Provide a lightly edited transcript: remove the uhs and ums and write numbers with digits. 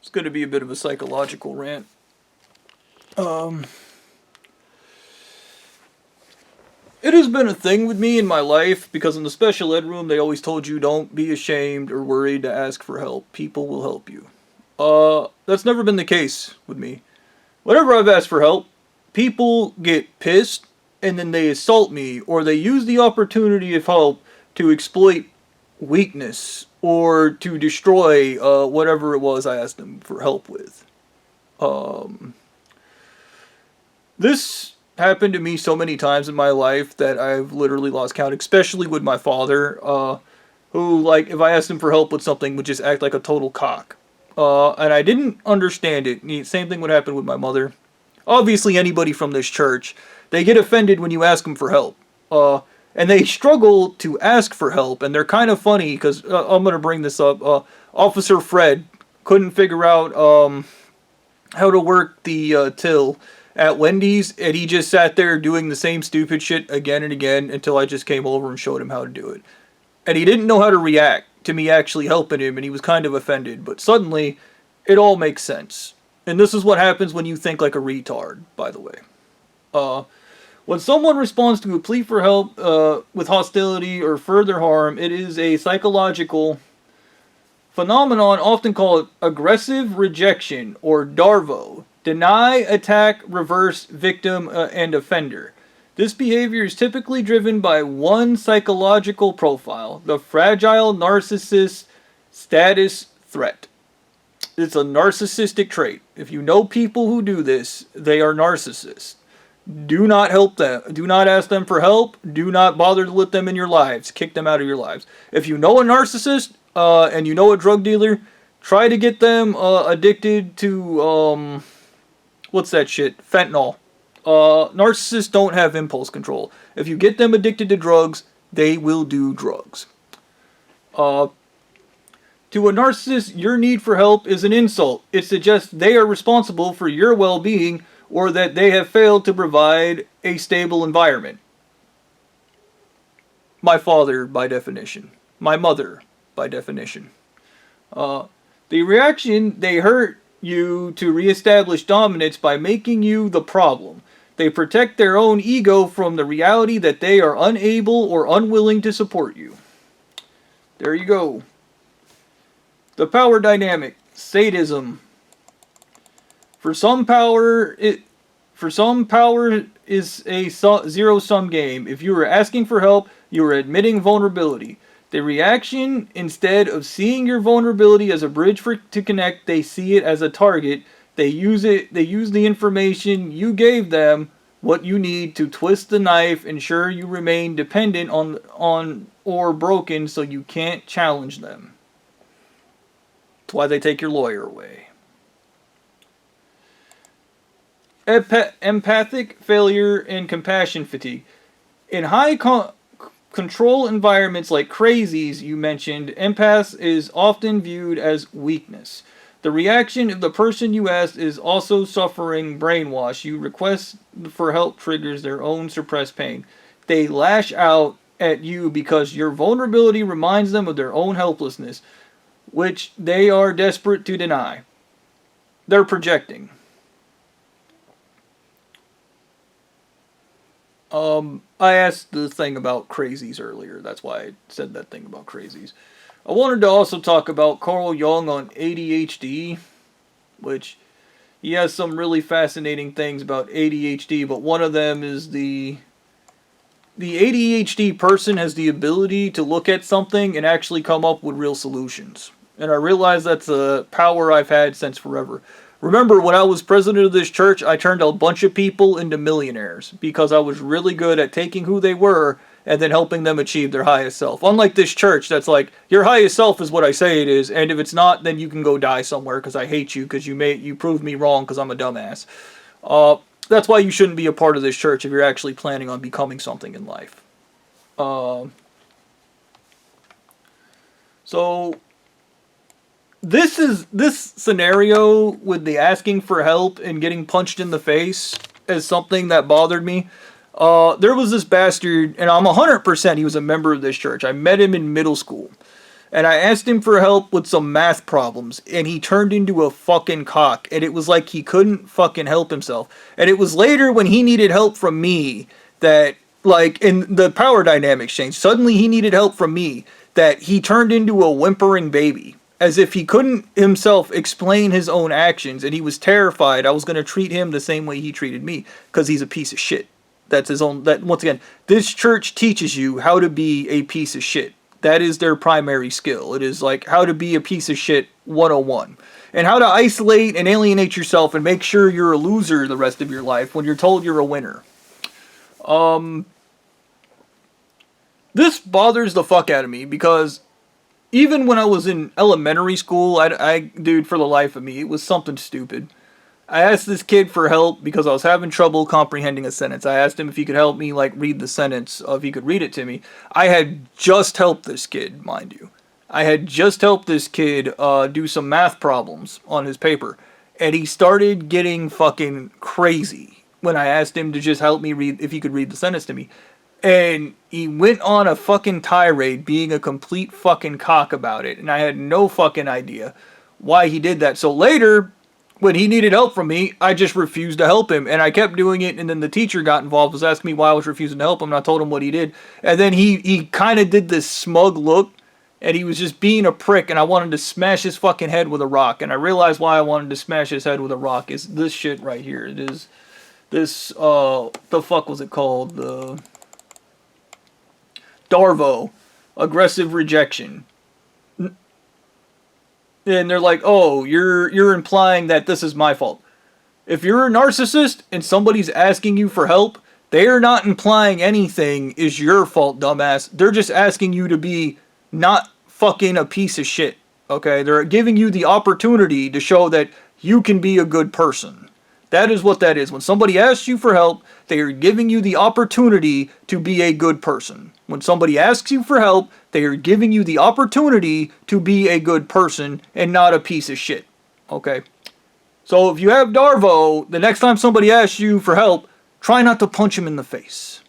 It's going to be a bit of a psychological rant. It has been a thing with me in my life because in the special ed room they always told you don't be ashamed or worried to ask for help. People will help you. That's never been the case with me. Whenever I've asked for help, people get pissed and then they assault me or they use the opportunity of help to exploit weakness or to destroy whatever it was I asked them for help with. This happened to me so many times in my life that I've literally lost count, especially with my father, who, like, if I asked him for help with something, would just act like a total cock. And I didn't understand it. The same thing would happen with my mother. Obviously, anybody from this church, they get offended when you ask them for help. And they struggle to ask for help, and they're kind of funny, because I'm going to bring this up. Officer Fred couldn't figure out how to work the till at Wendy's, and he just sat there doing the same stupid shit again and again until I just came over and showed him how to do it. And he didn't know how to react to me actually helping him, and he was kind of offended, but suddenly, it all makes sense. And this is what happens when you think like a retard, by the way. When someone responds to a plea for help with hostility or further harm, it is a psychological phenomenon often called aggressive rejection, or DARVO. Deny, attack, reverse, victim, and offender. This behavior is typically driven by one psychological profile, the fragile narcissist status threat. It's a narcissistic trait. If you know people who do this, they are narcissists. Do not help them. Do not ask them for help. Do not bother to let them in your lives. Kick them out of your lives. If you know a narcissist and you know a drug dealer, try to get them addicted to what's that shit? Fentanyl. Narcissists don't have impulse control. If you get them addicted to drugs, they will do drugs. To a narcissist, your need for help is an insult. It suggests they are responsible for your well-being or that they have failed to provide a stable environment. My father, by definition. My mother, by definition. The reaction, they hurt you to reestablish dominance by making you the problem. They protect their own ego from the reality that they are unable or unwilling to support you. There you go. The power dynamic. Sadism. For some power is a zero-sum game. If you are asking for help, you are admitting vulnerability. The reaction, instead of seeing your vulnerability as a bridge to connect, they see it as a target. They use the information you gave them, what you need, to twist the knife, ensure you remain dependent on or broken so you can't challenge them. That's why they take your lawyer away. Empathic failure and compassion fatigue. In high control environments like crazies you mentioned, empaths is often viewed as weakness. The reaction of the person you asked is also suffering brainwash. You request for help triggers their own suppressed pain. They lash out at you because your vulnerability reminds them of their own helplessness, which they are desperate to deny. They're projecting. I asked the thing about crazies earlier. That's why I said that thing about crazies. I wanted to also talk about Carl Jung on ADHD, which he has some really fascinating things about ADHD, but one of them is the ADHD person has the ability to look at something and actually come up with real solutions. And I realize that's a power I've had since forever. Remember, when I was president of this church, I turned a bunch of people into millionaires because I was really good at taking who they were and then helping them achieve their highest self. Unlike this church that's like, your highest self is what I say it is, and if it's not, then you can go die somewhere because I hate you because you proved me wrong because I'm a dumbass. That's why you shouldn't be a part of this church if you're actually planning on becoming something in life. So this scenario with the asking for help and getting punched in the face is something that bothered me. There was this bastard, and I'm 100% he was a member of this church. I met him in middle school. And I asked him for help with some math problems, and he turned into a fucking cock. And it was like he couldn't fucking help himself. And it was later when he needed help from me that, like, in the power dynamics changed. Suddenly he needed help from me that he turned into a whimpering baby. As if he couldn't himself explain his own actions, and he was terrified I was going to treat him the same way he treated me, because he's a piece of shit. That's his own, that, once again, this church teaches you how to be a piece of shit. That is their primary skill. It is like how to be a piece of shit 101. And how to isolate and alienate yourself and make sure you're a loser the rest of your life when you're told you're a winner. This bothers the fuck out of me because even when I was in elementary school, dude, for the life of me, it was something stupid. I asked this kid for help because I was having trouble comprehending a sentence. I asked him if he could help me, like, read the sentence, if he could read it to me. I had just helped this kid, mind you. I had just helped this kid do some math problems on his paper. And he started getting fucking crazy when I asked him to just help me read, if he could read the sentence to me. And he went on a fucking tirade being a complete fucking cock about it. And I had no fucking idea why he did that. So later, when he needed help from me, I just refused to help him. And I kept doing it. And then the teacher got involved, was asking me why I was refusing to help him. And I told him what he did. And then he kind of did this smug look. And he was just being a prick. And I wanted to smash his fucking head with a rock. And I realized why I wanted to smash his head with a rock is this shit right here. It is this, the fuck was it called? The Darvo, aggressive rejection. And they're like, oh, you're implying that this is my fault. If you're a narcissist and somebody's asking you for help, they are not implying anything is your fault, dumbass. They're just asking you to be not fucking a piece of shit. Okay? They're giving you the opportunity to show that you can be a good person. That is what that is. When somebody asks you for help, they are giving you the opportunity to be a good person. When somebody asks you for help, they are giving you the opportunity to be a good person and not a piece of shit. Okay? So if you have Darvo, the next time somebody asks you for help, try not to punch him in the face.